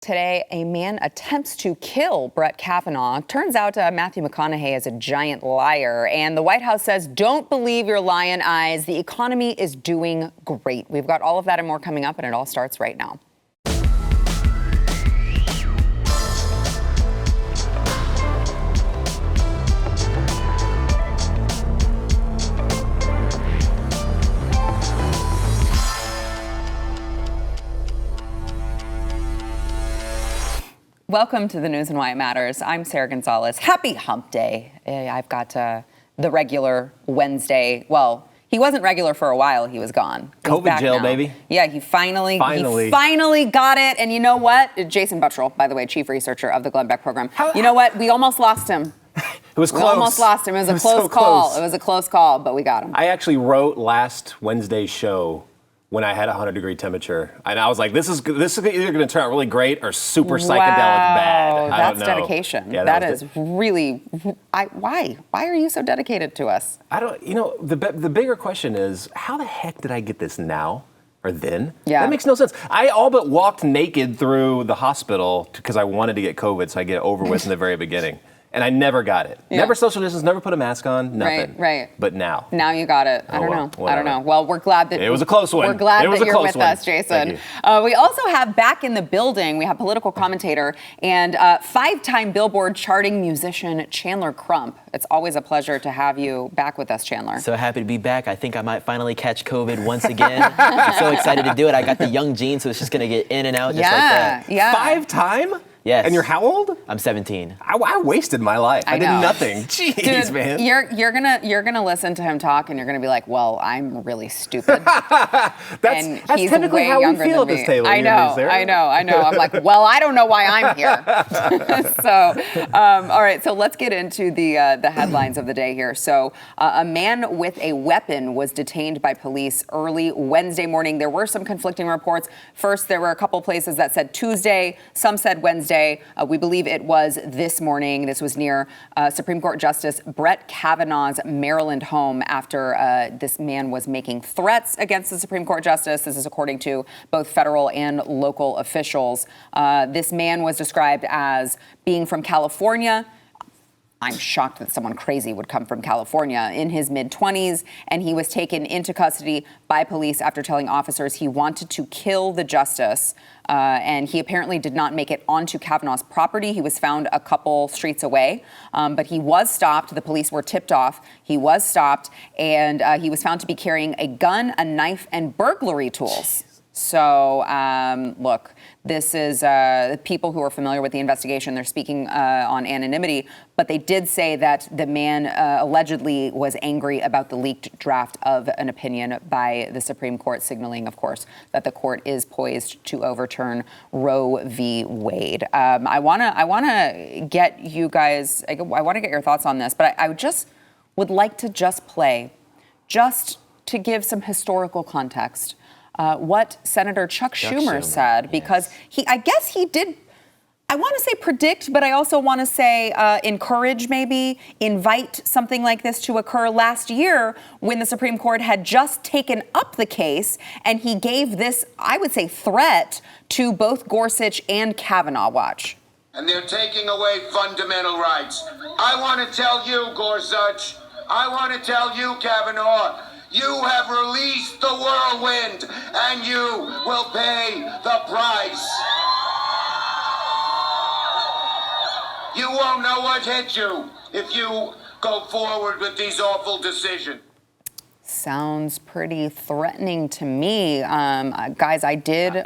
Today, a man attempts to kill Brett Kavanaugh. Turns out Matthew McConaughey is a giant liar. And the White House says, don't believe your lion eyes. The economy is doing great. We've got all of that and more coming up, and it all starts right now. Welcome to the News and Why It Matters. I'm Sarah Gonzalez. Happy Hump Day. I've got the regular Wednesday. Well, he wasn't regular for a while. He was gone. COVID jail, baby. Yeah, he finally got it. And you know what? Jason Buttrell, by the way, chief researcher of the Glenn Beck program. You know what? We almost lost him. It was close. We almost lost him. It was a close call. It was a close call, but we got him. I actually wrote last Wednesday's show when I had a 100-degree temperature, and I was like, "This is either going to turn out really great or super psychedelic bad." That's dedication. Yeah, that is really. Why? Why are you so dedicated to us? I don't. You know, the bigger question is, how the heck did I get this now or then? Yeah, that makes no sense. I all but walked naked through the hospital because I wanted to get COVID, so I get it over with in the very beginning. And I never got it. Yeah. Never social distance, never put a mask on, nothing. Right. But now. Now you got it. I don't know. Well, we're glad that... It was a close one. We're glad that you're with us, Jason. We also have back in the building, we have political commentator and five-time Billboard charting musician Chandler Crump. It's always a pleasure to have you back with us, Chandler. So happy to be back. I think I might finally catch COVID once again. I'm so excited to do it. I got the young gene, so it's just going to get in and out just like that. Yeah. 5-time? Yes. And you're how old? I'm 17. I wasted my life. I did nothing. Jeez, dude, man. You're gonna listen to him talk, and you're gonna be like, "Well, I'm really stupid." That's typically how we feel at this table. I know. I'm like, well, I don't know why I'm here. So, all right. So let's get into the headlines of the day here. So, a man with a weapon was detained by police early Wednesday morning. There were some conflicting reports. First, there were a couple places that said Tuesday. Some said Wednesday. We believe it was this morning. This was near Supreme Court Justice Brett Kavanaugh's Maryland home after this man was making threats against the Supreme Court Justice. This is according to both federal and local officials. This man was described as being from California. I'm shocked that someone crazy would come from California, in his mid-20s, and he was taken into custody by police after telling officers he wanted to kill the justice. And he apparently did not make it onto Kavanaugh's property. He was found a couple streets away, but he was stopped. The police were tipped off. He was stopped, and he was found to be carrying a gun, a knife, and burglary tools. So, look, this is people who are familiar with the investigation. They're speaking on anonymity, but they did say that the man allegedly was angry about the leaked draft of an opinion by the Supreme Court, signaling, of course, that the court is poised to overturn Roe v. Wade. I want to get you guys, I want to get your thoughts on this, but I just would like to just play, just to give some historical context, what Senator Chuck Schumer said, because I guess he did, I want to say predict, but I also want to say encourage, maybe invite something like this to occur last year when the Supreme Court had just taken up the case, and he gave this, I would say, threat to both Gorsuch and Kavanaugh. Watch. And they're taking away fundamental rights. I want to tell you, Gorsuch, I want to tell you, Kavanaugh, you have released the whirlwind, and you will pay the price. You won't know what hit you if you go forward with these awful decisions. Sounds pretty threatening to me. Guys, I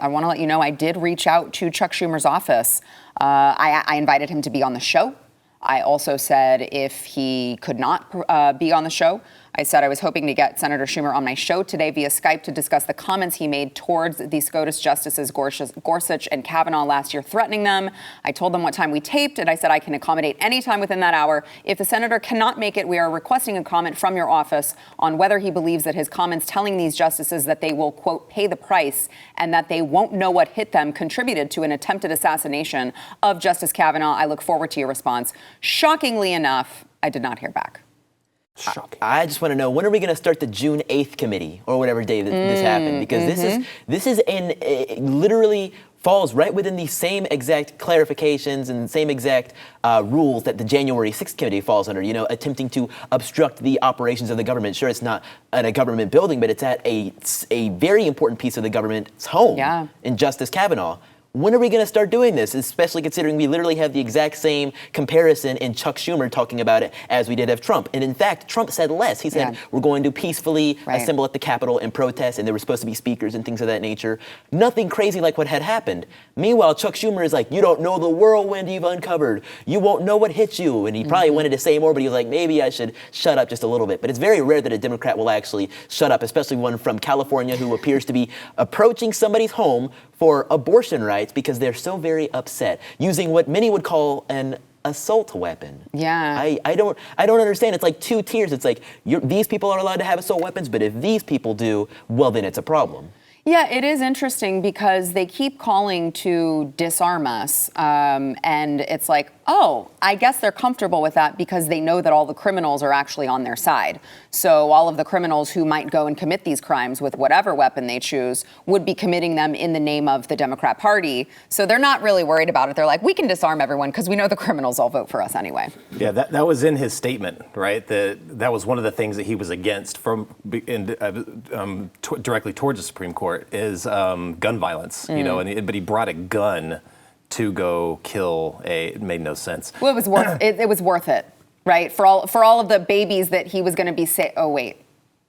want to let you know, I did reach out to Chuck Schumer's office. I invited him to be on the show. I also said if he could not be on the show, I said I was hoping to get Senator Schumer on my show today via Skype to discuss the comments he made towards the SCOTUS justices Gorsuch and Kavanaugh last year, threatening them. I told them what time we taped, and I said I can accommodate any time within that hour. If the senator cannot make it, we are requesting a comment from your office on whether he believes that his comments telling these justices that they will, quote, pay the price and that they won't know what hit them contributed to an attempted assassination of Justice Kavanaugh. I look forward to your response. Shockingly enough, I did not hear back. Shocking. I just want to know, when are we going to start the June 8th committee or whatever day this happened? Because this is literally falls right within the same exact clarifications and same exact rules that the January 6th committee falls under, attempting to obstruct the operations of the government. Sure, it's not at a government building, but it's at a very important piece of the government's home in Justice Kavanaugh. When are we going to start doing this, especially considering we literally have the exact same comparison in Chuck Schumer talking about it as we did of Trump? And in fact, Trump said less. He said, we're going to peacefully assemble at the Capitol and protest, and there were supposed to be speakers and things of that nature. Nothing crazy like what had happened. Meanwhile, Chuck Schumer is like, you don't know the whirlwind you've uncovered. You won't know what hit you. And he probably wanted to say more, but he was like, maybe I should shut up just a little bit. But it's very rare that a Democrat will actually shut up, especially one from California who appears to be approaching somebody's home for abortion rights because they're so very upset, using what many would call an assault weapon. Yeah. I don't understand. It's like two tiers. It's like these people are allowed to have assault weapons, but if these people do, well, then it's a problem. Yeah, it is interesting because they keep calling to disarm us. And it's like, oh, I guess they're comfortable with that because they know that all the criminals are actually on their side. So all of the criminals who might go and commit these crimes with whatever weapon they choose would be committing them in the name of the Democrat Party. So they're not really worried about it. They're like, we can disarm everyone because we know the criminals all vote for us anyway. Yeah, that was in his statement, right? That was one of the things that he was against directly towards the Supreme Court is gun violence, but he brought a gun to go kill it made no sense. Well, it was worth it was worth it, right? For all of the babies that he was going to be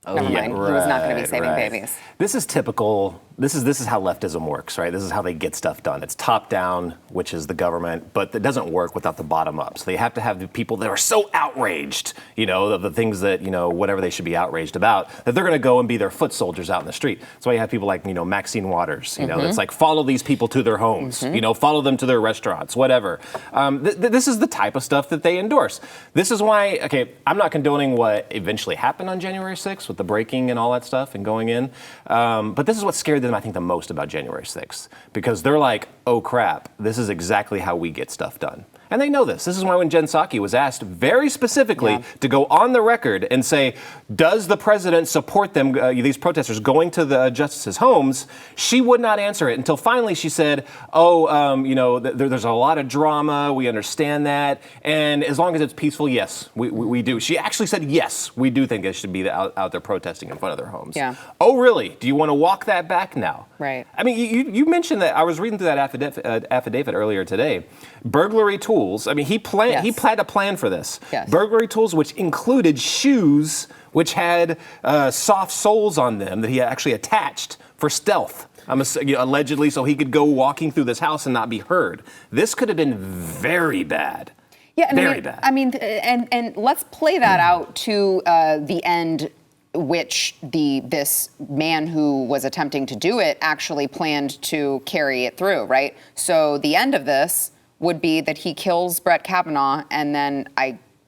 never mind. He was not going to be saving babies. This is typical. This is how leftism works, right? This is how they get stuff done. It's top down, which is the government, but it doesn't work without the bottom up. So they have to have the people that are so outraged, of the things that, whatever they should be outraged about, that they're going to go and be their foot soldiers out in the street. That's why you have people like, Maxine Waters, it's like follow these people to their homes, follow them to their restaurants, whatever. This is the type of stuff that they endorse. This is why, I'm not condoning what eventually happened on January 6th with the breaking and all that stuff and going in. But this is what scared them, I think, the most about January 6th, because they're like, oh crap, this is exactly how we get stuff done. And they know this. This is why when Jen Psaki was asked very specifically to go on the record and say, does the president support them, these protesters going to the justices' homes, she would not answer it until finally she said, there's a lot of drama, we understand that, and as long as it's peaceful, yes, we do. She actually said, yes, we do think it should be out there protesting in front of their homes. Yeah. Oh, really? Do you want to walk that back now? Right. I mean, you mentioned that. I was reading through that affidavit earlier today. Burglary tools. I mean, he had a plan for this. Yes. Burglary tools, which included shoes, which had soft soles on them that he actually attached for stealth. Allegedly, so he could go walking through this house and not be heard. This could have been very bad. Yeah, very bad. I mean, and let's play that out to the end, which this man who was attempting to do it actually planned to carry it through, right? So the end of this would be that he kills Brett Kavanaugh, and then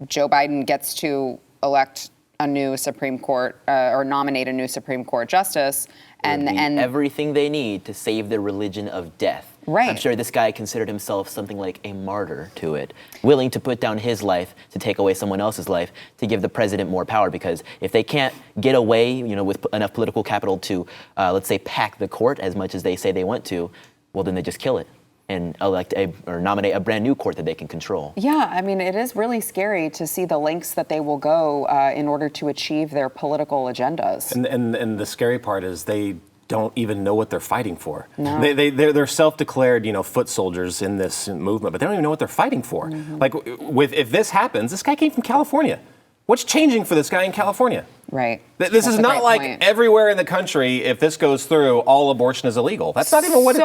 Joe Biden gets to elect a new Supreme Court or nominate a new Supreme Court justice, and everything they need to save the religion of death. Right. I'm sure this guy considered himself something like a martyr to it, willing to put down his life to take away someone else's life to give the president more power. Because if they can't get away, with enough political capital to, let's say, pack the court as much as they say they want to, well, then they just kill it and elect or nominate a brand new court that they can control. Yeah, I mean, it is really scary to see the lengths that they will go in order to achieve their political agendas. And the scary part is they don't even know what they're fighting for. No. They're self-declared, foot soldiers in this movement, but they don't even know what they're fighting for. Like, if this happens, this guy came from California. What's changing for this guy in California? Right. This is not like everywhere in the country, if this goes through, all abortion is illegal. That's not even what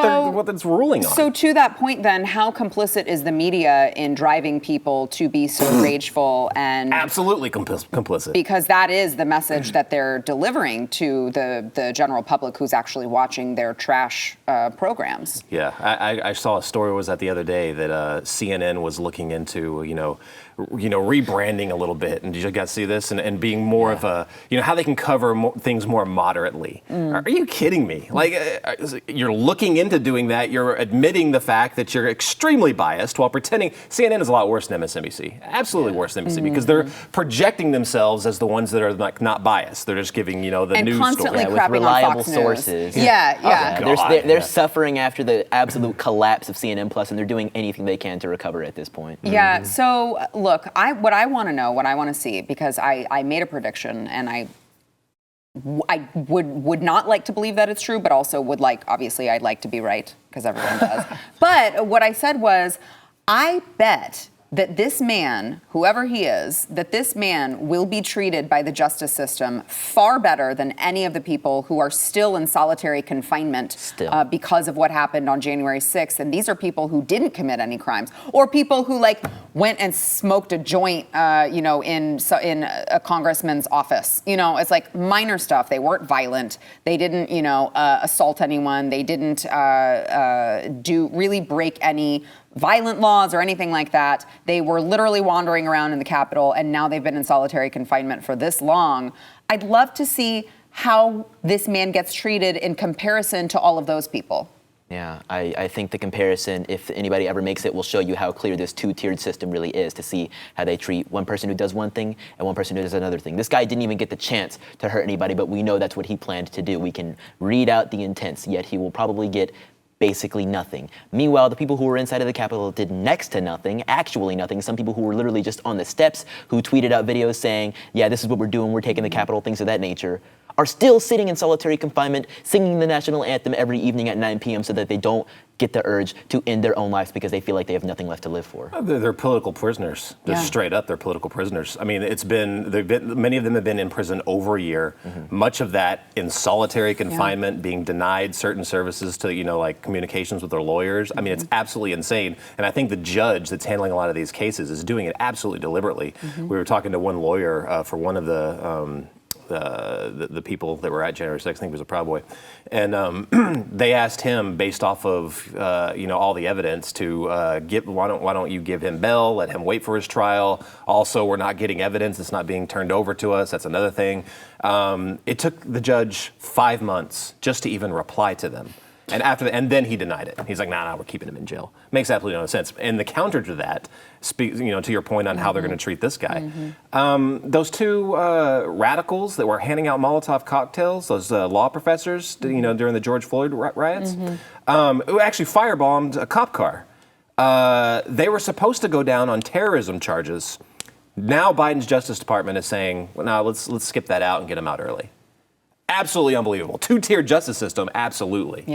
it's ruling on. So to that point then, how complicit is the media in driving people to be so rageful and... Absolutely complicit. Because that is the message that they're delivering to the general public who's actually watching their trash programs. Yeah, I saw a story was that the other day that CNN was looking into, rebranding a little bit. And did you guys see this? And being more of a how they can cover things more moderately. Are you kidding me? Like, you're looking into doing that. You're admitting the fact that you're extremely biased while pretending. CNN is a lot worse than MSNBC. Absolutely worse than MSNBC because they're projecting themselves as the ones that are like not biased. They're just giving, the and news constantly story. crapping with reliable on Fox sources. News. Yeah. They're suffering after the absolute collapse of CNN Plus, and they're doing anything they can to recover at this point. Yeah. So look, what I want to know, what I want to see, because I made a prediction, and I would not like to believe that it's true, but also obviously I'd like to be right because everyone does. But what I said was, I bet that this man, whoever he is, that this man will be treated by the justice system far better than any of the people who are still in solitary confinement because of what happened on January 6th. And these are people who didn't commit any crimes, or people who went and smoked a joint, in a congressman's office. It's like minor stuff. They weren't violent. They didn't, assault anyone. They didn't really break any violent laws or anything like that. They were literally wandering around in the Capitol, and now they've been in solitary confinement for this long. I'd love to see how this man gets treated in comparison to all of those people. Yeah, I think the comparison, if anybody ever makes it, will show you how clear this two-tiered system really is, to see how they treat one person who does one thing and one person who does another thing. This guy didn't even get the chance to hurt anybody, but we know that's what he planned to do. We can read out the intents, yet he will probably get basically nothing. Meanwhile, the people who were inside of the Capitol did next to nothing, actually nothing. Some people who were literally just on the steps, who tweeted out videos saying, yeah, this is what we're doing, we're taking the Capitol, things of that nature, are still sitting in solitary confinement, singing the national anthem every evening at 9 p.m. so that they don't get the urge to end their own lives because they feel like they have nothing left to live for. They're political prisoners. They're straight up, they're political prisoners. I mean, many of them have been in prison over a year. Much of that in solitary confinement, being denied certain services to, communications with their lawyers. I mean, it's absolutely insane. And I think the judge that's handling a lot of these cases is doing it absolutely deliberately. We were talking to one lawyer for one of the people that were at January 6th, I think it was a Proud Boy, and they asked him, based off of all the evidence, to why don't you give him bail, let him wait for his trial. Also, we're not getting evidence; it's not being turned over to us. That's another thing. It took the judge 5 months just to even reply to them. And then he denied it. He's like, nah, we're keeping him in jail. Makes absolutely no sense. And the counter to that, to your point on how they're going to treat this guy, those two radicals that were handing out Molotov cocktails, those law professors, during the George Floyd riots, who actually firebombed a cop car. They were supposed to go down on terrorism charges. Now Biden's Justice Department is saying, well, no, let's skip that out and get them out early. Absolutely unbelievable. Two-tiered justice system, absolutely.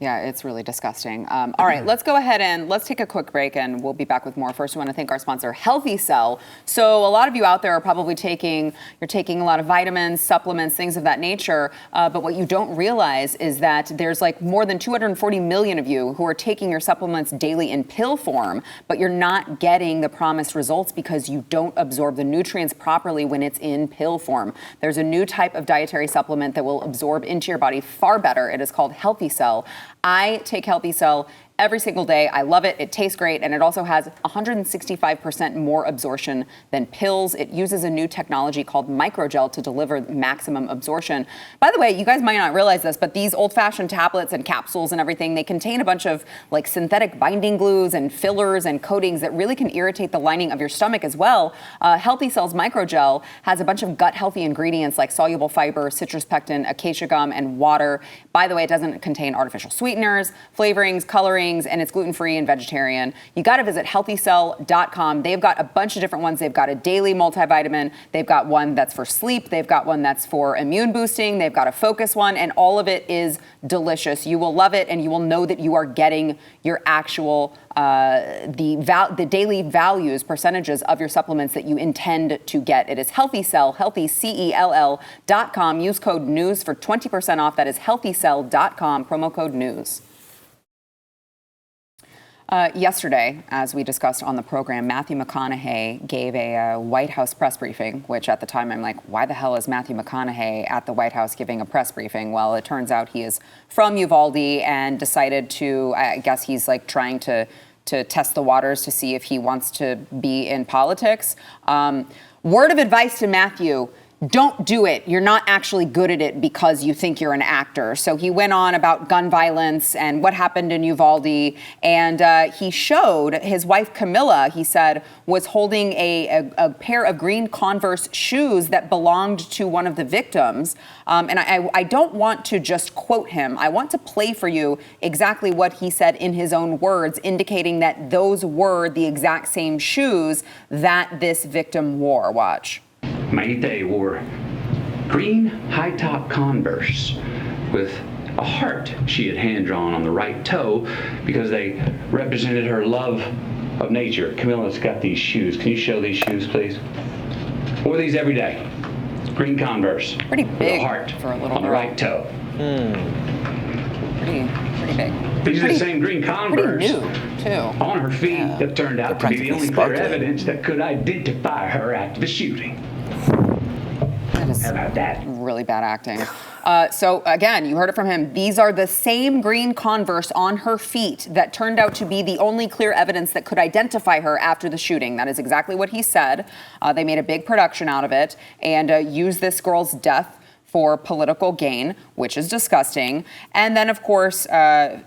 Yeah, it's really disgusting. All right, let's go ahead and let's take a quick break, and we'll be back with more. First, we want to thank our sponsor, Healthy Cell. So a lot of you out there are probably taking a lot of vitamins, supplements, things of that nature. But what you don't realize is that there's more than 240 million of you who are taking your supplements daily in pill form, but you're not getting the promised results because you don't absorb the nutrients properly when it's in pill form. There's a new type of dietary supplement that will absorb into your body far better. It is called Healthy Cell. I take Healthy Cell every single day. I love it. It tastes great. And it also has 165% more absorption than pills. It uses a new technology called microgel to deliver maximum absorption. By the way, you guys might not realize this, but these old-fashioned tablets and capsules and everything, they contain a bunch of synthetic binding glues and fillers and coatings that really can irritate the lining of your stomach as well. Healthy Cell's microgel has a bunch of gut-healthy ingredients like soluble fiber, citrus pectin, acacia gum, and water. By the way, it doesn't contain artificial sweeteners, flavorings, colorings, and it's gluten-free and vegetarian. You got to visit healthycell.com. They've got a bunch of different ones. They've got a daily multivitamin. They've got one that's for sleep. They've got one that's for immune boosting. They've got a focus one, and all of it is delicious. You will love it, and you will know that you are getting your actual the daily values, percentages of your supplements that you intend to get. It is Healthy Cell, healthycell.com. Use code NEWS for 20% off. That is healthycell.com, promo code NEWS. Yesterday, as we discussed on the program, Matthew McConaughey gave a White House press briefing, which at the time I'm like, why the hell is Matthew McConaughey at the White House giving a press briefing? Well, it turns out he is from Uvalde and decided to, I guess he's trying to test the waters to see if he wants to be in politics. Word of advice to Matthew: don't do it. You're not actually good at it because you think you're an actor. So he went on about gun violence and what happened in Uvalde. And he showed his wife, Camilla, he said, was holding a pair of green Converse shoes that belonged to one of the victims. And I don't want to just quote him. I want to play for you exactly what he said in his own words, indicating that those were the exact same shoes that this victim wore. Watch. Maite wore green high-top Converse with a heart she had hand-drawn on the right toe because they represented her love of nature. Camilla's got these shoes. Can you show these shoes, please? Wore these every day. Green Converse. Pretty with big a heart for a little on the girl. right toe. Pretty big. These are the same green Converse Pretty new, too. on her feet that turned out to be the practically only clear sparkling. evidence that could identify her after the shooting. That is How about that? really bad acting. So again, you heard it from him. These are the same green Converse on her feet that turned out to be the only clear evidence that could identify her after the shooting. That is exactly what he said. They made a big production out of it and used this girl's death for political gain, which is disgusting. And then, of course,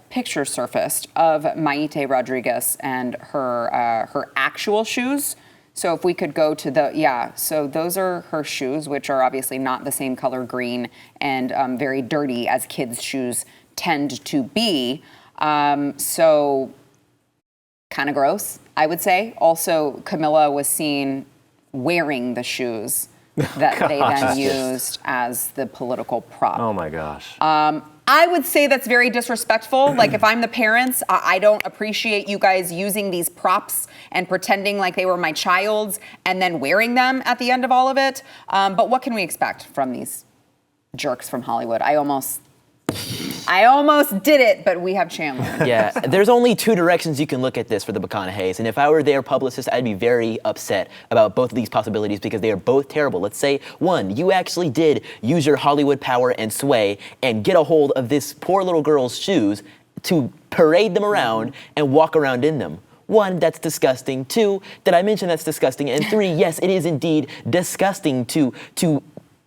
pictures surfaced of Maite Rodriguez and her actual shoes. So if we could go to so those are her shoes, which are obviously not the same color green and very dirty as kids' shoes tend to be. So kind of gross, I would say. Also, Camilla was seen wearing the shoes that they then used as the political prop. Oh my gosh. I would say that's very disrespectful. Like, if I'm the parents, I don't appreciate you guys using these props and pretending like they were my child's and then wearing them at the end of all of it. But what can we expect from these jerks from Hollywood? I almost did it, but we have Chandler. Yeah, there's only two directions you can look at this for the McConaughey's, and if I were their publicist, I'd be very upset about both of these possibilities because they are both terrible. Let's say, one, you actually did use your Hollywood power and sway and get a hold of this poor little girl's shoes to parade them around and walk around in them. One, that's disgusting. Two, did I mention that's disgusting? And three, yes, it is indeed disgusting to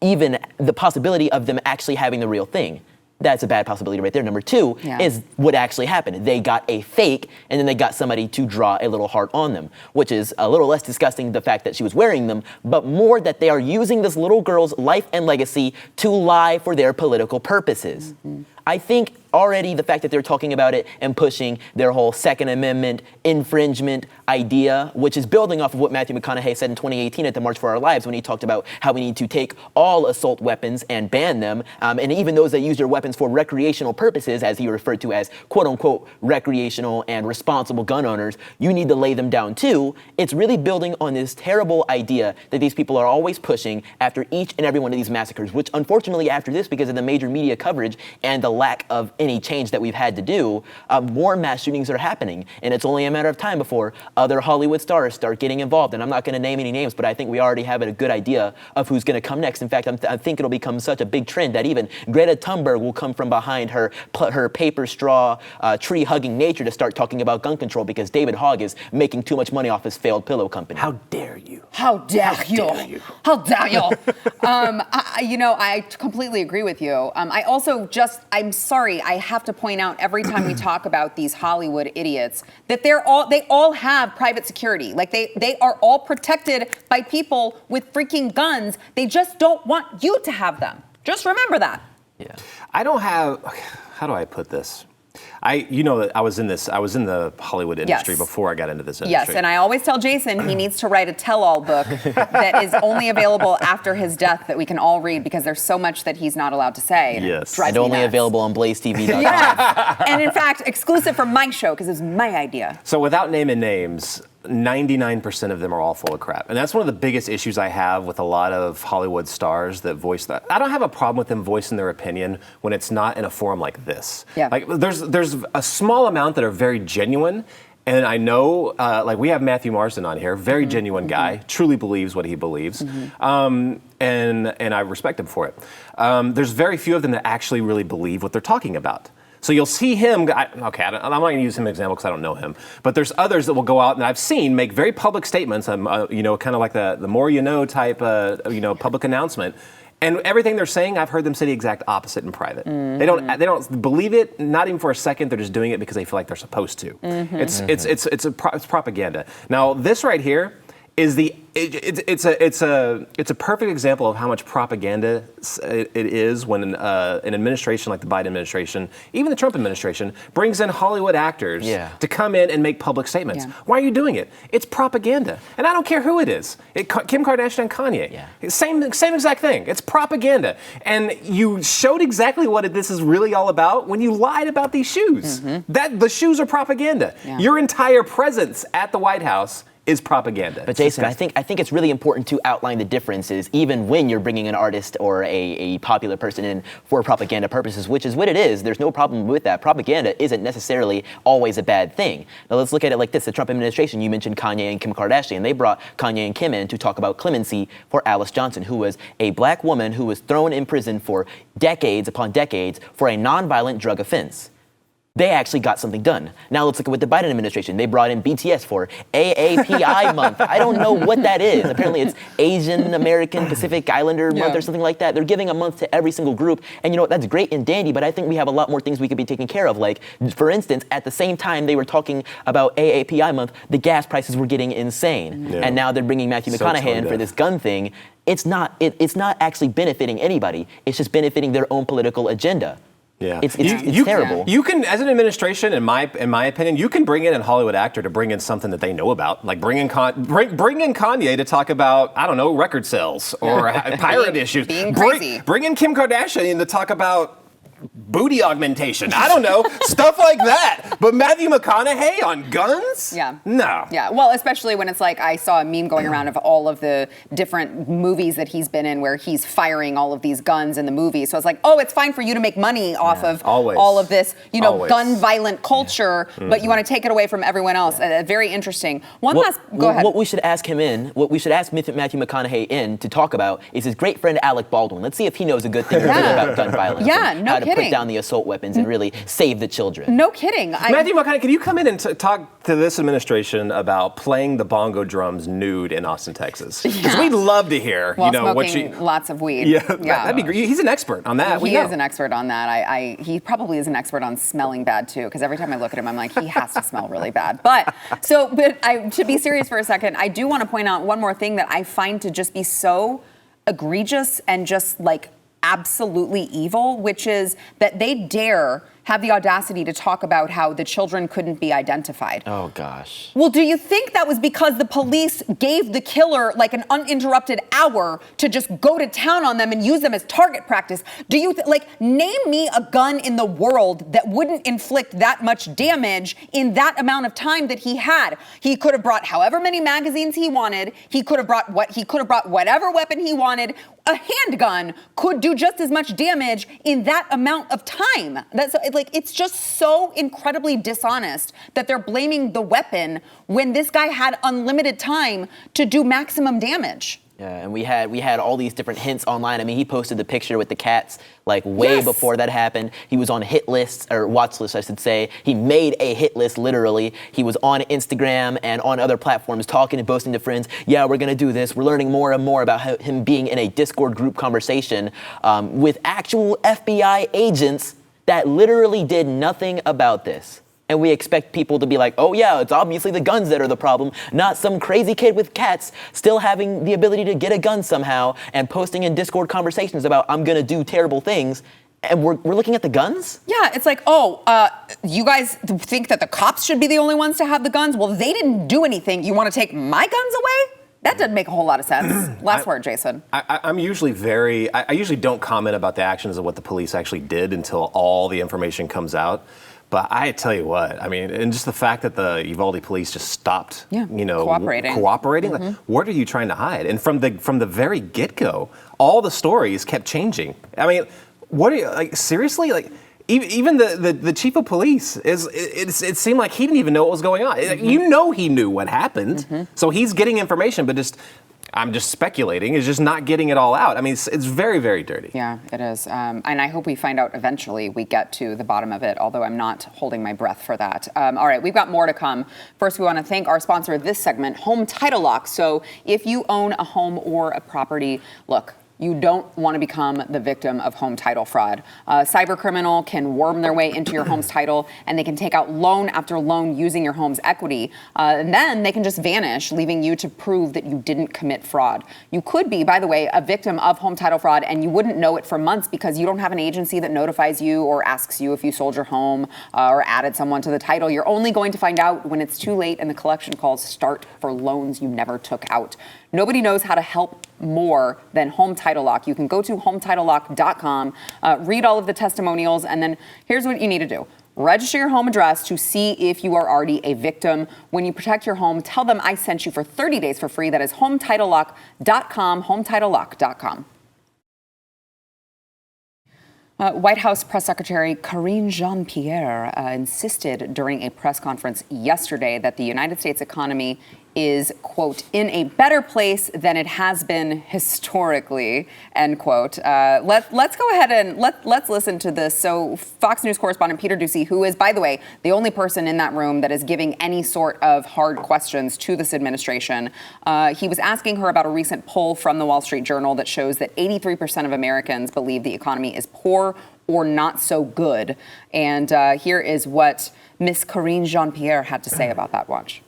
even the possibility of them actually having the real thing. That's a bad possibility right there. Number two is what actually happened. They got a fake, and then they got somebody to draw a little heart on them, which is a little less disgusting, the fact that she was wearing them, but more that they are using this little girl's life and legacy to lie for their political purposes. Mm-hmm. I think already the fact that they're talking about it and pushing their whole Second Amendment infringement idea, which is building off of what Matthew McConaughey said in 2018 at the March for Our Lives when he talked about how we need to take all assault weapons and ban them, and even those that use their weapons for recreational purposes, as he referred to as quote-unquote recreational and responsible gun owners, you need to lay them down too. It's really building on this terrible idea that these people are always pushing after each and every one of these massacres, which unfortunately after this, because of the major media coverage and the lack of any change that we've had to do, more mass shootings are happening. And it's only a matter of time before other Hollywood stars start getting involved. And I'm not going to name any names, but I think we already have a good idea of who's going to come next. In fact, I think it'll become such a big trend that even Greta Thunberg will come from behind her paper straw, tree-hugging nature to start talking about gun control because David Hogg is making too much money off his failed pillow company. How dare you? How dare you? How dare you? I completely agree with you. I'm sorry, I have to point out every time we talk about these Hollywood idiots that they all have private security. Like they are all protected by people with freaking guns. They just don't want you to have them. Just remember that. Yeah. I don't have, how do I put this? I was in the Hollywood industry before I got into this industry. Yes, and I always tell Jason he needs to write a tell-all book that is only available after his death that we can all read because there's so much that he's not allowed to say. And yes. And only available on BlazeTV.com. Yes, and in fact, exclusive for my show because it was my idea. So without naming names, 99% of them are all full of crap. And that's one of the biggest issues I have with a lot of Hollywood stars that voice that. I don't have a problem with them voicing their opinion when it's not in a forum like this. Yeah. Like there's a small amount that are very genuine. And I know, like we have Matthew Marsden on here, very genuine guy, truly believes what he believes. And I respect him for it. There's very few of them that actually really believe what they're talking about. So you'll see him. I'm not going to use him as an example because I don't know him. But there's others that will go out and I've seen make very public statements. Kind of like the more you know type, public announcement. And everything they're saying, I've heard them say the exact opposite in private. They don't believe it, not even for a second. They're just doing it because they feel like they're supposed to. It's propaganda. Now this right here is it's a perfect example of how much propaganda it is when an administration like the Biden administration, even the Trump administration, brings in Hollywood actors to come in and make public statements. Yeah. Why are you doing it? It's propaganda, and I don't care who it is. Kim Kardashian and Kanye, same exact thing. It's propaganda, and you showed exactly what this is really all about when you lied about these shoes. That the shoes are propaganda. Yeah. Your entire presence at the White House is propaganda. But Jason, I think it's really important to outline the differences, even when you're bringing an artist or a popular person in for propaganda purposes, which is what it is. There's no problem with that. Propaganda isn't necessarily always a bad thing. Now let's look at it like this. The Trump administration, you mentioned Kanye and Kim Kardashian. They brought Kanye and Kim in to talk about clemency for Alice Johnson, who was a black woman who was thrown in prison for decades upon decades for a nonviolent drug offense. They actually got something done. Now let's look at what the Biden administration. They brought in BTS for AAPI month. I don't know what that is. Apparently it's Asian American Pacific Islander month or something like that. They're giving a month to every single group. And you know what, that's great and dandy, but I think we have a lot more things we could be taking care of. Like, for instance, at the same time they were talking about AAPI month, the gas prices were getting insane. Yeah. And now they're bringing Matthew McConaughey in for this gun thing. It's not actually benefiting anybody. It's just benefiting their own political agenda. Yeah, it's terrible. You can, as an administration, in my opinion, you can bring in a Hollywood actor to bring in something that they know about, like bring in Kanye to talk about, I don't know, record sales or pirate issues. Being crazy. Bring in Kim Kardashian to talk about booty augmentation. I don't know, stuff like that. But Matthew McConaughey on guns? Yeah. No. Yeah. Well, especially when it's like I saw a meme going around of all of the different movies that he's been in where he's firing all of these guns in the movie. So it's like, oh, it's fine for you to make money off of all of this, gun violent culture, but you want to take it away from everyone else. Very interesting. Go ahead. What we should ask Matthew McConaughey in to talk about is his great friend Alec Baldwin. Let's see if he knows a good thing or two about gun violence. Yeah, no kidding. Put down the assault weapons and really save the children. No kidding. Matthew McConaughey, can you come in and talk to this administration about playing the bongo drums nude in Austin, Texas? Because we'd love to hear, smoking lots of weed. Yeah, that'd be great. He's an expert on that. He is an expert on that. He probably is an expert on smelling bad too. Because every time I look at him, I'm like, he has to smell really bad. But to be serious for a second, I do want to point out one more thing that I find to just be so egregious and just like absolutely evil, which is that they dare have the audacity to talk about how the children couldn't be identified. Oh, gosh. Well, do you think that was because the police gave the killer like an uninterrupted hour to just go to town on them and use them as target practice? Do you name me a gun in the world that wouldn't inflict that much damage in that amount of time that he had? He could have brought however many magazines he wanted. He could have brought whatever weapon he wanted. A handgun could do just as much damage in that amount of time. It's just so incredibly dishonest that they're blaming the weapon when this guy had unlimited time to do maximum damage. Yeah, and we had all these different hints online. I mean, he posted the picture with the cats way before that happened. He was on hit lists, or watch lists, I should say. He made a hit list, literally. He was on Instagram and on other platforms talking and boasting to friends, yeah, we're going to do this. We're learning more and more about him being in a Discord group conversation with actual FBI agents that literally did nothing about this. And we expect people to be like, oh yeah, it's obviously the guns that are the problem, not some crazy kid with cats still having the ability to get a gun somehow and posting in Discord conversations about, I'm gonna do terrible things. And we're looking at the guns? Yeah, it's like, you guys think that the cops should be the only ones to have the guns? Well, they didn't do anything. You wanna take my guns away? That doesn't make a whole lot of sense. Last word, Jason. I usually don't comment about the actions of what the police actually did until all the information comes out. But I tell you what, I mean, and just the fact that the Uvalde police just stopped, cooperating. Mm-hmm. What are you trying to hide? And from the very get-go, all the stories kept changing. I mean, what are you, seriously? Even the chief of police, it seemed like he didn't even know what was going on. You know he knew what happened, so he's getting information, but just I'm just speculating, is just not getting it all out. I mean, it's very, very dirty. Yeah, it is. And I hope we find out eventually, we get to the bottom of it, although I'm not holding my breath for that. All right, we've got more to come. First, we want to thank our sponsor of this segment, Home Title Lock. So if you own a home or a property, look, you don't want to become the victim of home title fraud. A cyber criminal can worm their way into your home's title, and they can take out loan after loan using your home's equity. And then they can just vanish, leaving you to prove that you didn't commit fraud. You could be, by the way, a victim of home title fraud, and you wouldn't know it for months because you don't have an agency that notifies you or asks you if you sold your home or added someone to the title. You're only going to find out when it's too late and the collection calls start for loans you never took out. Nobody knows how to help more than Home Title Lock. You can go to HomeTitleLock.com, read all of the testimonials, and then here's what you need to do. Register your home address to see if you are already a victim. When you protect your home, tell them I sent you for 30 days for free. That is HomeTitleLock.com, HomeTitleLock.com. White House Press Secretary Karine Jean-Pierre insisted during a press conference yesterday that the United States economy is, quote, in a better place than it has been historically, end quote. Let's go ahead and let's listen to this. So Fox News correspondent Peter Doocy, who is, by the way, the only person in that room that is giving any sort of hard questions to this administration, he was asking her about a recent poll from the Wall Street Journal that shows that 83% of Americans believe the economy is poor or not so good. And here is what Miss Karine Jean-Pierre had to say about that. Watch.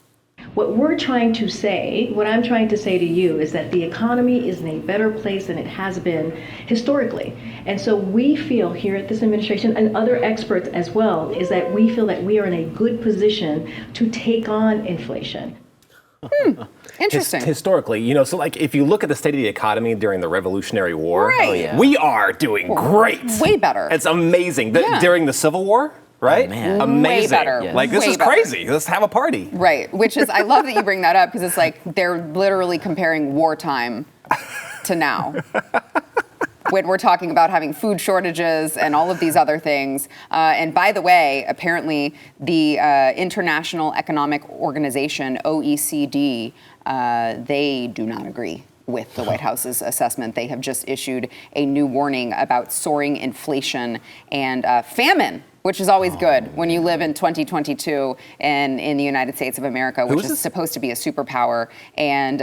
What I'm trying to say to you is that the economy is in a better place than it has been historically. And so we feel here at this administration, and other experts as well, is that we feel that we are in a good position to take on inflation. Interesting. Historically, so like if you look at the state of the economy during the Revolutionary War, Right. we are doing great. Way better. It's amazing. Yeah. During the Civil War, right? Oh, man. Amazing. Way better. Yeah. Like, this Way is better. crazy. Let's have a party. Right, which is, I love that you bring that up because it's like they're literally comparing wartime to now. When we're talking about having food shortages and all of these other things. And by the way, apparently the International Economic Organization, OECD, they do not agree with the White House's assessment. They have just issued a new warning about soaring inflation and famine, which is always good when you live in 2022 and in the United States of America, which is supposed to be a superpower, and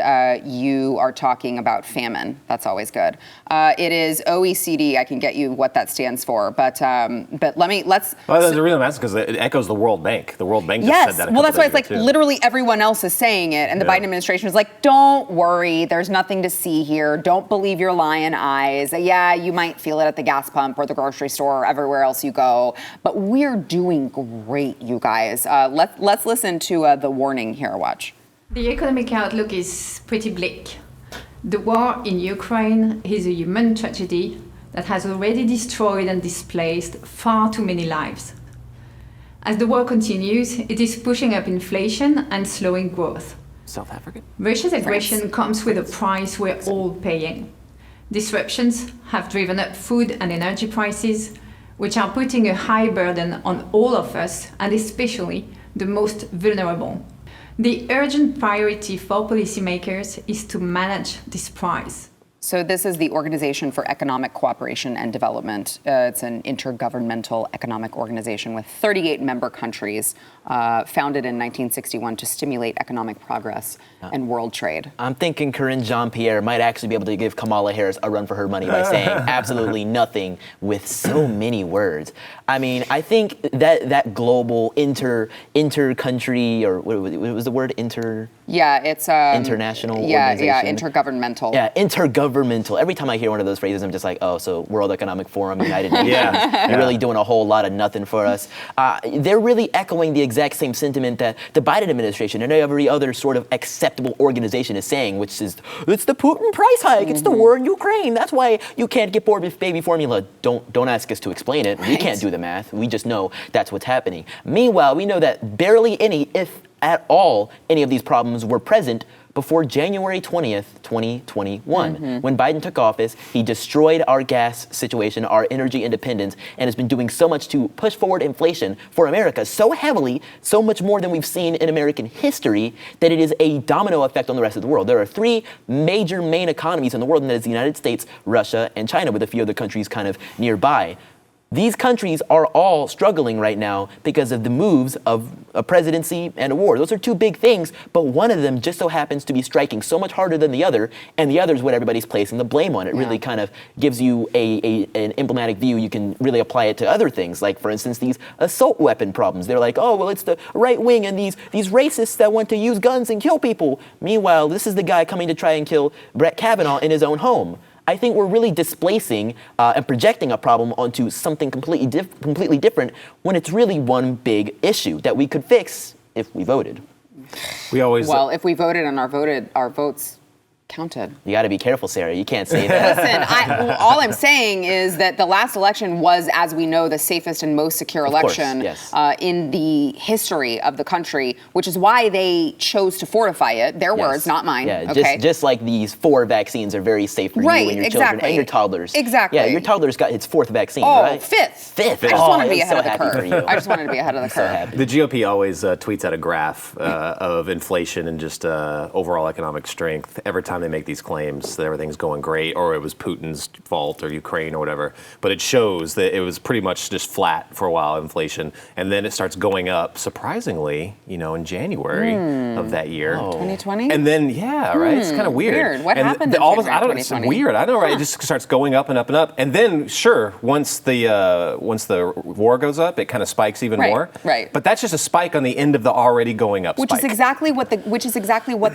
you are talking about famine. That's always good. It is OECD. I can get you what that stands for, but let's. Well, there's a reason I'm asking because it echoes the World Bank. The World Bank just Yes, said that. well, that's why it's like too. literally everyone else is saying it, and the Biden administration is like, don't worry, there's nothing to see here. Don't believe your lying eyes. Yeah, you might feel it at the gas pump or the grocery store or everywhere else you go, but we're doing great, you guys. Let's listen to the warning here. Watch. The economic outlook is pretty bleak. The war in Ukraine is a human tragedy that has already destroyed and displaced far too many lives. As the war continues, it is pushing up inflation and slowing growth. South Africa? Russia's aggression comes with a price we're all paying. Disruptions have driven up food and energy prices, which are putting a high burden on all of us, and especially the most vulnerable. The urgent priority for policymakers is to manage this price. So this is the Organization for Economic Cooperation and Development. It's an intergovernmental economic organization with 38 member countries, founded in 1961 to stimulate economic progress and world trade. I'm thinking Karine Jean-Pierre might actually be able to give Kamala Harris a run for her money by saying absolutely nothing with so many words. I mean, I think that global inter-country, or what was the word? Yeah, it's international organization. Yeah, intergovernmental. Yeah, intergovernmental. Every time I hear one of those phrases, I'm just like, oh, so World Economic Forum, United Nations. You're really doing a whole lot of nothing for us. They're really echoing the exact same sentiment that the Biden administration and every other sort of acceptable organization is saying, which is, it's the Putin price hike, it's the war in Ukraine. That's why you can't get bored with baby formula. Don't ask us to explain it. We can't do the math. We just know that's what's happening. Meanwhile, we know that barely any, if at all, any of these problems were present before January 20th, 2021. When Biden took office, he destroyed our gas situation, our energy independence, and has been doing so much to push forward inflation for America so heavily, so much more than we've seen in American history, that it is a domino effect on the rest of the world. There are three major main economies in the world, and that is the United States, Russia, and China, with a few other countries kind of nearby. These countries are all struggling right now because of the moves of a presidency and a war. Those are two big things, but one of them just so happens to be striking so much harder than the other, and the other is what everybody's placing the blame on. It really kind of gives you an emblematic view. You can really apply it to other things, like, for instance, these assault weapon problems. They're like, oh, well, it's the right wing and these racists that want to use guns and kill people. Meanwhile, this is the guy coming to try and kill Brett Kavanaugh in his own home. I think we're really displacing and projecting a problem onto something completely different when it's really one big issue that we could fix if we voted. Well, if we voted and our votes counted. You got to be careful, Sarah. You can't say that. Listen, all I'm saying is that the last election was, as we know, the safest and most secure election in the history of the country, which is why they chose to fortify it. Their words, not mine. Yeah, okay? just like these 4 vaccines are very safe for you and your children and your toddlers. Exactly. Yeah, your toddler's got its 4th vaccine, right? Fifth. I just wanted to be ahead of the curve. I just wanted to be ahead of the curve. Happy. The GOP always tweets out a graph of inflation and just overall economic strength every time they make these claims that everything's going great or it was Putin's fault or Ukraine or whatever. But it shows that it was pretty much just flat for a while, inflation, and then it starts going up, surprisingly, in January of that year. 2020? And then, it's kind of weird. What happened in all of, January I don't know, 2020? it's weird. I know, right? It just starts going up and up and up. And then, sure, once the war goes up, it kind of spikes even more. Right. But that's just a spike on the end of the already going up Which spike. is exactly what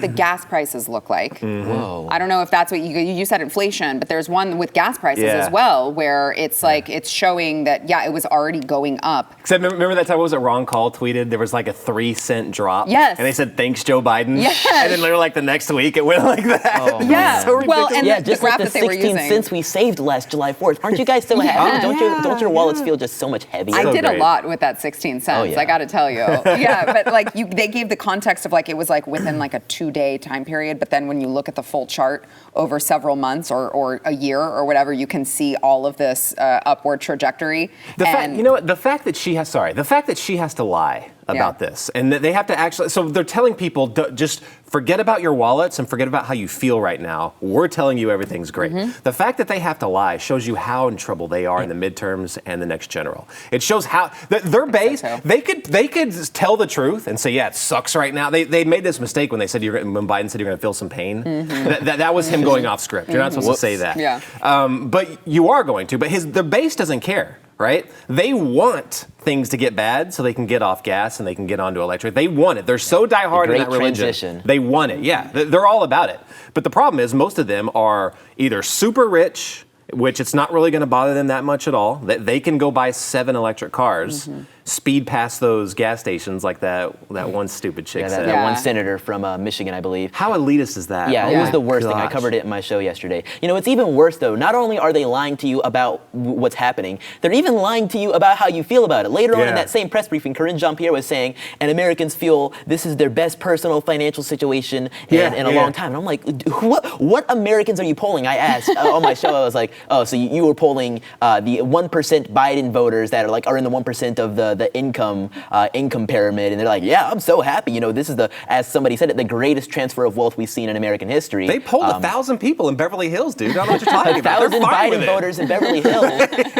the gas prices look like. Whoa. I don't know if that's what you said, inflation, but there's one with gas prices as well, where it's like it's showing that it was already going up. Because remember that time, what was it? Ron Call tweeted there was like a 3-cent drop. Yes. And they said thanks Joe Biden. Yes. And then literally like the next week it went like that. Oh, yeah. So ridiculous. Well, and the just graph like the that they were 16 using. cents we saved last July 4th. Aren't you guys so happy? Don't your wallets feel just so much heavier? I did great. a lot with that 16 cents. I got to tell you. But like they gave the context of like it was like within like a 2-day time period. But then when you look at the full chart over several months or a year or whatever, you can see all of this upward trajectory. The fact that she has to lie about this, and that they have to actually, so they're telling people, just forget about your wallets and forget about how you feel right now. We're telling you everything's great. The fact that they have to lie shows you how in trouble they are in the midterms and the next general. It shows how their base, they could tell the truth and say, it sucks right now. They made this mistake when they said when Biden said you're going to feel some pain. That was him going off script. You're not supposed to say that. Yeah. But you are going to. But the base doesn't care. Right? They want things to get bad so they can get off gas and they can get onto electric. They want it. They're so diehard in that religion. Transition. They want it. Yeah, they're all about it. But the problem is most of them are either super rich, which it's not really going to bother them that much at all. They can go buy 7 electric cars, speed past those gas stations like that one stupid chick said. That one senator from Michigan, I believe. How elitist is that? Yeah, it was the worst thing. I covered it in my show yesterday. It's even worse, though. Not only are they lying to you about what's happening, they're even lying to you about how you feel about it. Later on in that same press briefing, Karine Jean-Pierre was saying, and Americans feel this is their best personal financial situation in a long time. And I'm like, what Americans are you polling? I asked on my show, I was like, oh, so you were polling the 1% Biden voters that are in the 1% of the income pyramid, and they're like, I'm so happy. This is as somebody said it, the greatest transfer of wealth we've seen in American history. They polled 1,000 people in Beverly Hills, dude. I don't know what you're talking about. 1,000 Biden voters in Beverly Hills,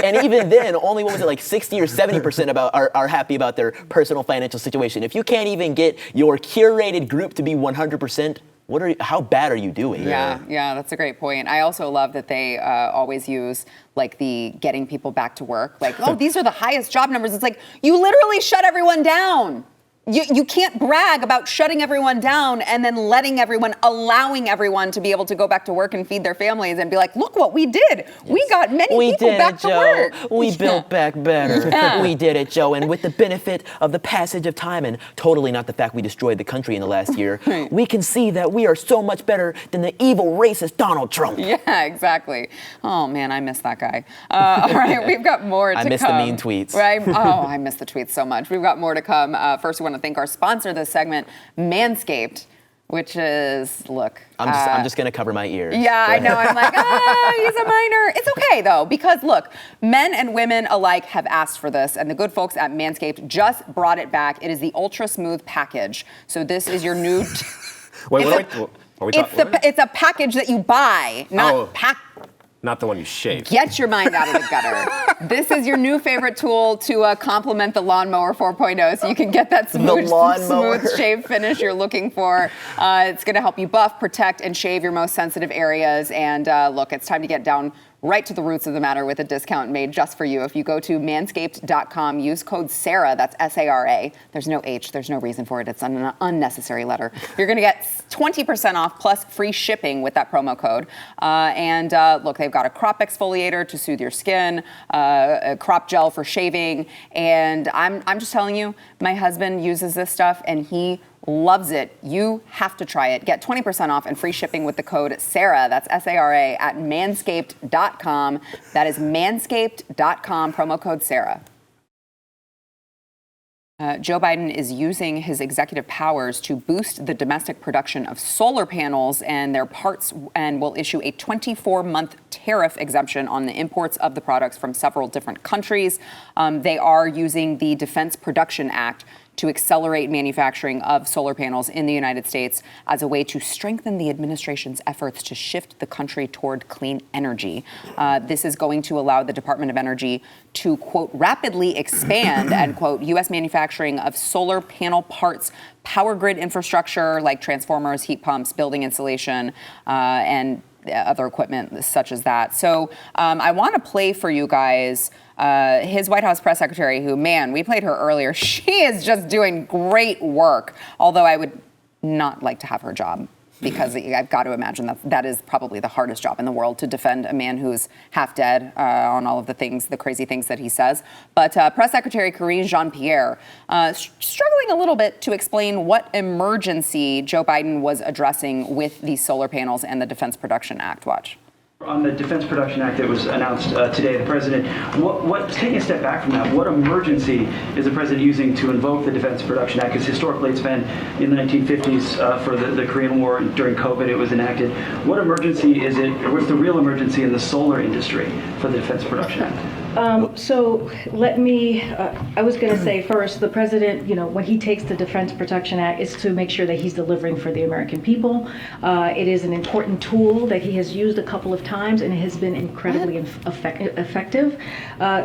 and even then, only 60 or 70% are happy about their personal financial situation. If you can't even get your curated group to be 100%. How bad are you doing? Yeah, that's a great point. I also love that they always use like the getting people back to work. Like, these are the highest job numbers. It's like, you literally shut everyone down. You can't brag about shutting everyone down and then allowing everyone to be able to go back to work and feed their families and be like, look what we did. Yes. We got many people back to work. We built back better. We did it, Joe. And with the benefit of the passage of time and totally not the fact we destroyed the country in the last year, we can see that we are so much better than the evil, racist Donald Trump. Yeah, exactly. Oh, man, I miss that guy. All right, we've got more to come. I miss the mean tweets. Right? Oh, I miss the tweets so much. We've got more to come. First, we want to thank our sponsor this segment, Manscaped. which is, look. I'm just going to cover my ears. Yeah, I know. I'm like, he's a minor. It's okay, though, because, look, men and women alike have asked for this, and the good folks at Manscaped just brought it back. It is the Ultra Smooth Package. So this is your new... Wait, what are we talking? It's a package that you buy, not pack. Not the one you shave. Get your mind out of the gutter. This is your new favorite tool to complement the Lawnmower 4.0, so you can get that smooth shave finish you're looking for. It's going to help you buff, protect, and shave your most sensitive areas. And look, it's time to get down right to the roots of the matter with a discount made just for you. If you go to manscaped.com, use code SARAH, that's S-A-R-A. There's no H, there's no reason for it. It's an unnecessary letter. You're gonna get 20% off plus free shipping with that promo code. Look, they've got a crop exfoliator to soothe your skin, a crop gel for shaving, and I'm just telling you, my husband uses this stuff and he loves it. You have to try it. Get 20% off and free shipping with the code SARAH, that's S-A-R-A, at manscaped.com. That is manscaped.com, promo code SARAH. Joe Biden is using his executive powers to boost the domestic production of solar panels and their parts, and will issue a 24-month tariff exemption on the imports of the products from several different countries. They are using the Defense Production Act to accelerate manufacturing of solar panels in the United States as a way to strengthen the administration's efforts to shift the country toward clean energy. This is going to allow the Department of Energy to, quote, rapidly expand, end quote, U.S. manufacturing of solar panel parts, power grid infrastructure like transformers, heat pumps, building insulation, and other equipment such as that. So I want to play for you guys his White House press secretary, who, man, we played her earlier. She is just doing great work, although I would not like to have her job, because I've got to imagine that is probably the hardest job in the world, to defend a man who's half dead on all of the crazy things that he says. But Press Secretary Karine Jean-Pierre struggling a little bit to explain what emergency Joe Biden was addressing with these solar panels and the Defense Production Act. Watch. On the Defense Production Act that was announced today, the president, taking a step back from that, what emergency is the president using to invoke the Defense Production Act? Because historically it's been in the 1950s for the Korean War, and during COVID it was enacted. What emergency is it, or what's the real emergency in the solar industry for the Defense Production Act? So let me, I was going to say first, the president, when he takes the Defense Production Act, is to make sure that he's delivering for the American people. It is an important tool that he has used a couple of times, and it has been incredibly effective.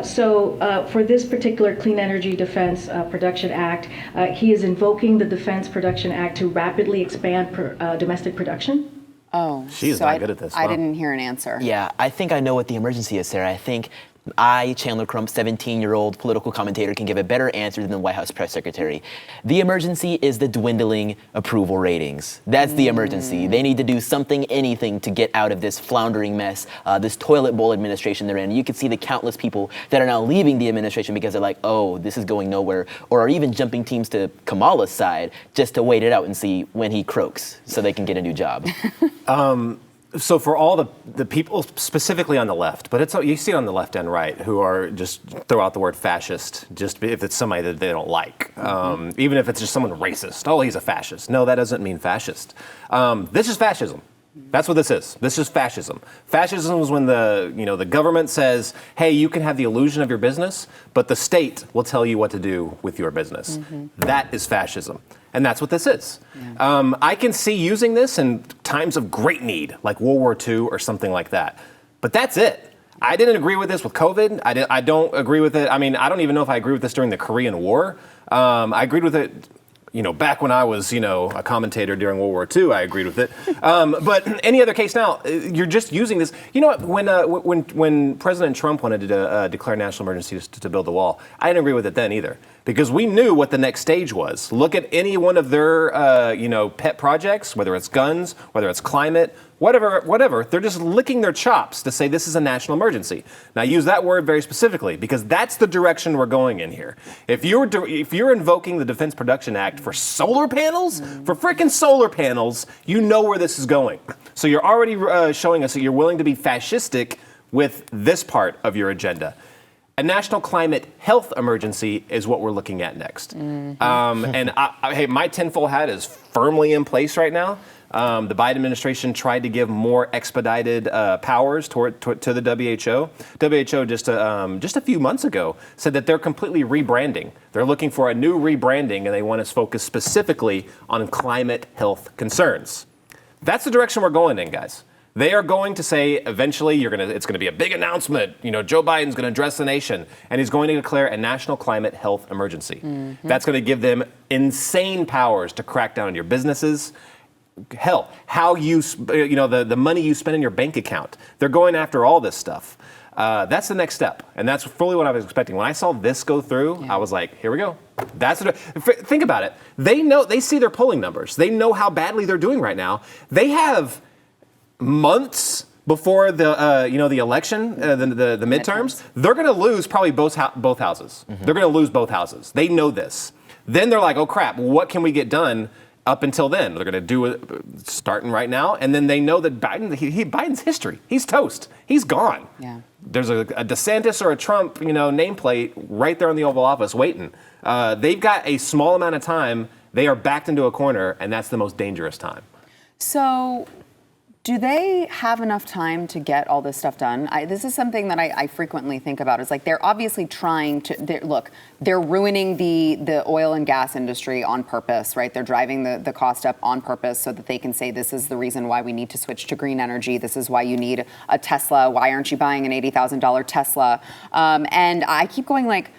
So for this particular Clean Energy Defense Production Act, he is invoking the Defense Production Act to rapidly expand domestic production. Oh, she's not good at this. I didn't hear an answer. Yeah, I think I know what the emergency is, Sarah. I think Chandler Crump, 17-year-old political commentator, can give a better answer than the White House press secretary. The emergency is the dwindling approval ratings. That's the emergency. They need to do something, anything, to get out of this floundering mess, this toilet bowl administration they're in. You can see the countless people that are now leaving the administration because they're like, oh, this is going nowhere, or are even jumping teams to Kamala's side just to wait it out and see when he croaks so they can get a new job. So for all the people specifically on the left, but you see it on the left and right, who are just throw out the word fascist, just if it's somebody that they don't like, even if it's just someone racist. Oh, he's a fascist. No, that doesn't mean fascist. This is fascism. That's what this is. This is fascism. Fascism is when the government says, hey, you can have the illusion of your business, but the state will tell you what to do with your business. That is fascism. And that's what this is. Yeah. I can see using this in times of great need, like World War II or something like that. But that's it. I didn't agree with this with COVID. I don't agree with it. I mean, I don't even know if I agree with this during the Korean War. I agreed with it, back when I was, a commentator during World War II, I agreed with it. But any other case now, you're just using this. When President Trump wanted to declare national emergency to build the wall, I didn't agree with it then either, because we knew what the next stage was. Look at any one of their, pet projects, whether it's guns, whether it's climate, whatever. They're just licking their chops to say this is a national emergency. Now, I use that word very specifically because that's the direction we're going in here. If you're invoking the Defense Production Act for solar panels, for frickin' solar panels, you know where this is going. So you're already showing us that you're willing to be fascistic with this part of your agenda. A national climate health emergency is what we're looking at next. And hey, my tinfoil hat is firmly in place right now. The Biden administration tried to give more expedited powers to the WHO. WHO just a few months ago said that they're completely rebranding. They're looking for a new rebranding, and they want us focused specifically on climate health concerns. That's the direction we're going in, guys. They are going to say eventually it's going to be a big announcement. You know, Joe Biden's going to address the nation, and he's going to declare a national climate health emergency. That's going to give them insane powers to crack down on your businesses. Hell, how the money you spend in your bank account. They're going after all this stuff. That's the next step, and that's fully what I was expecting. When I saw this go through, I was like, here we go. Think about it. They see their polling numbers. They know how badly they're doing right now. They have months before the election, the midterms. They're going to lose probably both houses. They're going to lose both houses. They know this. Then they're like, oh crap, what can we get done? Up until then, they're going to do it starting right now, and then they know that Biden's history. He's toast. He's gone. Yeah. There's a DeSantis or a Trump, nameplate right there in the Oval Office waiting. They've got a small amount of time. They are backed into a corner, and that's the most dangerous time. So, do they have enough time to get all this stuff done? This is something that I frequently think about. It's like they're obviously trying to, they're ruining the oil and gas industry on purpose, right? They're driving the cost up on purpose so that they can say this is the reason why we need to switch to green energy. This is why you need a Tesla. Why aren't you buying an $80,000 Tesla? And I keep going like,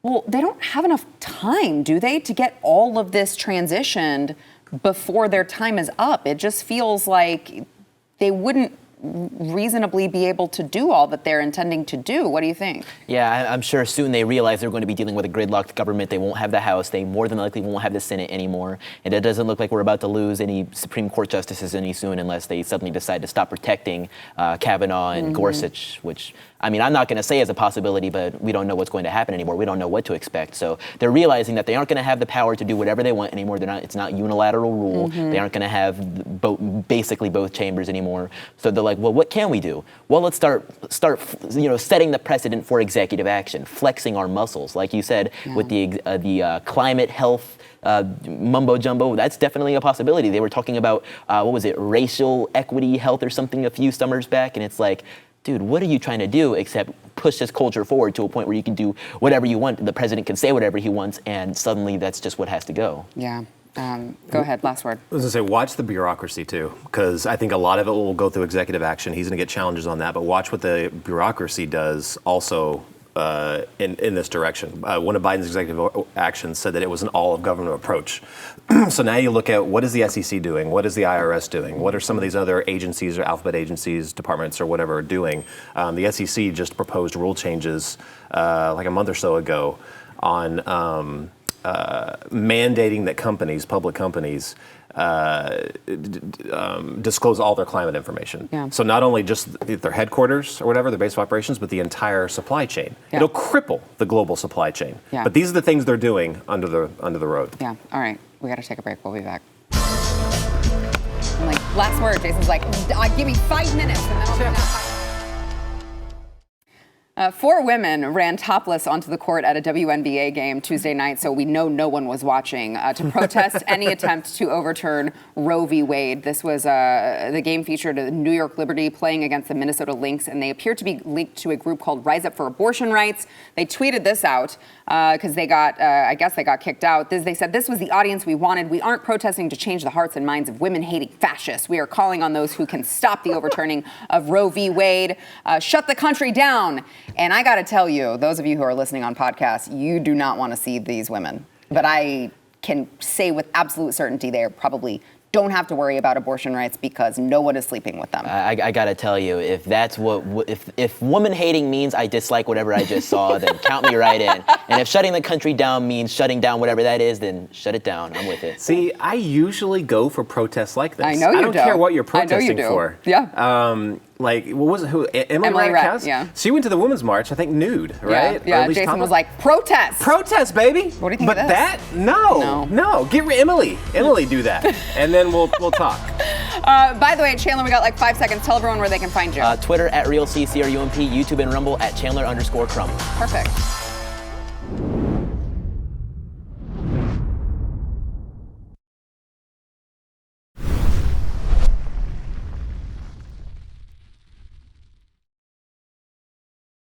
well, they don't have enough time, do they, to get all of this transitioned before their time is up? It just feels like they wouldn't reasonably be able to do all that they're intending to do. What do you think? Yeah, I'm sure soon they realize they're going to be dealing with a gridlocked government. They won't have the House. They more than likely won't have the Senate anymore. And it doesn't look like we're about to lose any Supreme Court justices any soon unless they suddenly decide to stop protecting Kavanaugh and Gorsuch, which, I mean, I'm not going to say is a possibility, but we don't know what's going to happen anymore. We don't know what to expect. So they're realizing that they aren't going to have the power to do whatever they want anymore. It's not unilateral rule. They aren't going to have basically both chambers anymore. So they're like, well, what can we do? Well, let's start setting the precedent for executive action, flexing our muscles, like you said, with the climate health mumbo jumbo. That's definitely a possibility. They were talking about racial equity health or something a few summers back, and it's like, dude, what are you trying to do except push this culture forward to a point where you can do whatever you want? The president can say whatever he wants, and suddenly that's just what has to go. Yeah. Go ahead, last word. I was going to say, watch the bureaucracy too, because I think a lot of it will go through executive action. He's going to get challenges on that, but watch what the bureaucracy does also in this direction. One of Biden's executive actions said that it was an all-of-government approach. So now you look at what is the SEC doing? What is the IRS doing? What are some of these other agencies or alphabet agencies, departments or whatever are doing? The SEC just proposed rule changes like a month or so ago on mandating that public companies, disclose all their climate information. Yeah. So not only just their headquarters or whatever, their base of operations, but the entire supply chain. Yeah. It'll cripple the global supply chain. Yeah. But these are the things they're doing under the road. Yeah. All right. We got to take a break. We'll be back. I'm like, last word. Jason's like, give me 5 minutes and then I'll be back. 4 women ran topless onto the court at a WNBA game Tuesday night, so we know no one was watching, to protest any attempt to overturn Roe v. Wade. This was the game featured New York Liberty playing against the Minnesota Lynx, and they appear to be linked to a group called Rise Up for Abortion Rights. They tweeted this out because they got, I guess they got kicked out. They said, this was the audience we wanted. We aren't protesting to change the hearts and minds of women-hating fascists. We are calling on those who can stop the overturning of Roe v. Wade. Shut the country down. And I got to tell you, those of you who are listening on podcasts, you do not want to see these women. But I can say with absolute certainty they probably don't have to worry about abortion rights because no one is sleeping with them. I gotta tell you, if that's if woman hating means I dislike whatever I just saw, then count me right in. And if shutting the country down means shutting down whatever that is, then shut it down. I'm with it. See, I usually go for protests like this. I know you do. I don't care what you're protesting I know you do. For. Yeah. Like, what was it? Who? Emily Ratajkowski? Yeah. She went to the women's march, I think, nude, right? Yeah. Jason was like, protest. Protest, baby. What do you think but of this? No. Get Emily. Emily, do that, and then we'll talk. By the way, Chandler, we got like 5 seconds. Tell everyone where they can find you. Twitter at RealCCRUMP, YouTube and Rumble at Chandler_Crumb. Perfect.